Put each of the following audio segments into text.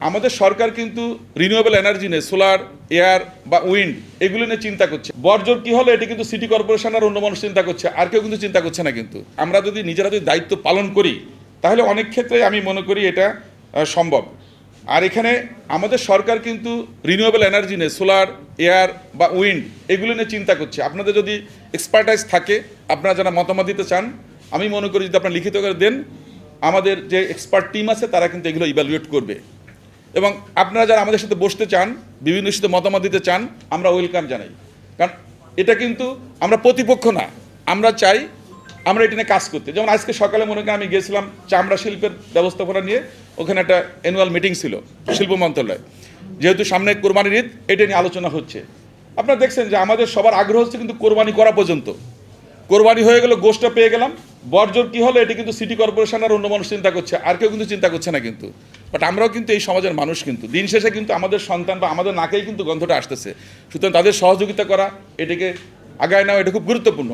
আমাদের সরকার কিন্তু renewable energy নিয়ে সোলার, এয়ার বা উইন্ড এগুলো নিয়ে চিন্তা করছে। বর্জ্য কি হলো এটা কিন্তু সিটি কর্পোরেশন আর অন্য মানুষ চিন্তা করছে, আর কেউ কিন্তু চিন্তা করছে না। কিন্তু আমরা যদি নিজেরা যদি দায়িত্ব পালন করি তাহলে অনেক ক্ষেত্রে আমি মনে করি এটা সম্ভব। আর এখানে আমাদের সরকার কিন্তু রিনিউয়েবল এনার্জি নিয়ে সোলার, এয়ার বা উইন্ড এগুলো নিয়ে চিন্তা করছে। আপনাদের যদি এক্সপার্টাইজ থাকে, আপনারা যারা মতামত দিতে চান, আমি মনে করি যদি আপনারা লিখিত করে দেন, আমাদের যে এক্সপার্ট টিম আছে তারা কিন্তু এগুলো ইভ্যালুয়েট করবে। এবং আপনারা যারা আমাদের সাথে বসতে চান, বিভিন্ন সাথে মতামত দিতে চান, আমরা ওয়েলকাম জানাই। কারণ এটা কিন্তু আমরা প্রতিপক্ষ না, আমরা চাই আমরা এটা নিয়ে কাজ করতে। যেমন আজকে সকালে মনে করেন আমি গিয়েছিলাম চামড়া শিল্পের ব্যবস্থাপনা নিয়ে, ওখানে একটা অ্যানুয়াল মিটিং ছিল শিল্প মন্ত্রণালয়। যেহেতু সামনে কোরবানির ঈদ, এটা নিয়ে আলোচনা হচ্ছে। আপনারা দেখছেন যে আমাদের সবার আগ্রহ হচ্ছে কিন্তু কোরবানি করা পর্যন্ত। কোরবানি হয়ে গেল, গোষ্ঠটা পেয়ে গেলাম, বর্জ্য কী হলো এটা কিন্তু সিটি কর্পোরেশন আর অন্য মানুষ চিন্তা করছে, আর কেউ কিন্তু চিন্তা করছে না। কিন্তু বাট আমরাও কিন্তু এই সমাজের মানুষ, কিন্তু দিন শেষে কিন্তু আমাদের সন্তান বা আমাদের নাকেই কিন্তু গন্ধটা আসতেছে। সুতরাং তাদের সহযোগিতা করা, এটাকে আগায় নেওয়া, এটা খুব গুরুত্বপূর্ণ।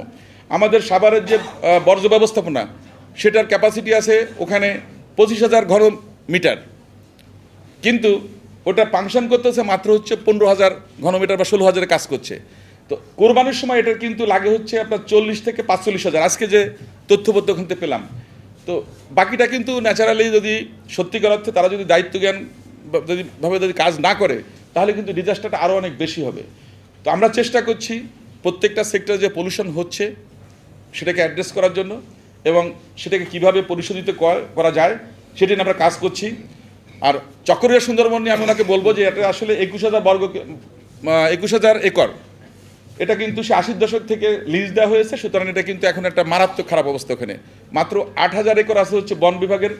আমাদের সাভারের যে বর্জ্য ব্যবস্থাপনা, সেটার ক্যাপাসিটি আছে ওখানে 25,000 ঘন মিটার, কিন্তু ওটা ফাংশন করতেছে মাত্র হচ্ছে 15,000 ঘনমিটার বা 16,000 কাজ করছে। তো কোরবানির সময় এটার কিন্তু লাগে হচ্ছে আপনার 40 থেকে 45,000, আজকে যে তথ্যপত্র ওখান থেকে পেলাম। তো বাকিটা কিন্তু ন্যাচারালি যদি সত্যিকার অর্থে তারা যদি দায়িত্ব জ্ঞান যদি কাজ না করে, তাহলে কিন্তু ডিজাস্টারটা আরও অনেক বেশি হবে। তো আমরা চেষ্টা করছি প্রত্যেকটা সেক্টরে যে পলিউশন হচ্ছে সেটাকে অ্যাড্রেস করার জন্য, এবং সেটাকে কীভাবে পরিশোধিত করা যায় সেটা নিয়ে আমরা কাজ করছি। আর চকরিয়া সুন্দরবন নিয়ে আমি ওনাকে বলবো যে এটা আসলে 21,000 একর, এটা কিন্তু সে 80 দশক থেকে লিজ দেওয়া হয়েছে। সুতরাং এটা কিন্তু এখন একটা মারাত্মক খারাপ অবস্থা। ওখানে মাত্র 8,000 একর আছে হচ্ছে বন বিভাগের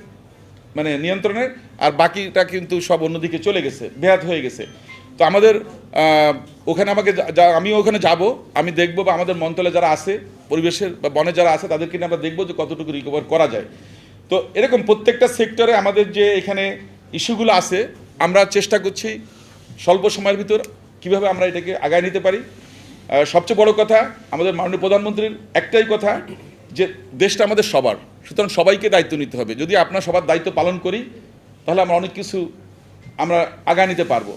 নিয়ন্ত্রণে, আর বাকিটা কিন্তু সব অন্যদিকে চলে গেছে, বেহাত হয়ে গেছে। তো আমাদের ওখানে আমিও ওখানে যাব, আমি দেখবো, বা আমাদের মন্ত্রণালয়ে যারা আছে, পরিবেশের বা বনে যারা আছে, তাদেরকে নিয়ে আমরা দেখবো যে কতটুকু রিকভার করা যায়। তো এরকম প্রত্যেকটা সেক্টরে আমাদের যে এখানে ইস্যুগুলো আছে, আমরা চেষ্টা করছি স্বল্প সময়ের ভিতর কীভাবে আমরা এটাকে আগায় নিতে পারি। সবচেয়ে বড় কথা, আমাদের মাননীয় প্রধানমন্ত্রীর একটাই কথা যে দেশটা আমাদের সবার, সুতরাং সবাইকে দায়িত্ব নিতে হবে। যদি আপনার সবার দায়িত্ব পালন করি, তাহলে আমরা অনেক কিছু আমরা আগায় নিতে পারবো,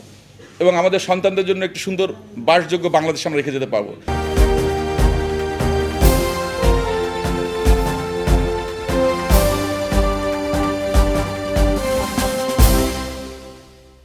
এবং আমাদের সন্তানদের জন্য একটি সুন্দর বাসযোগ্য বাংলাদেশ আমরা রেখে যেতে পারবো।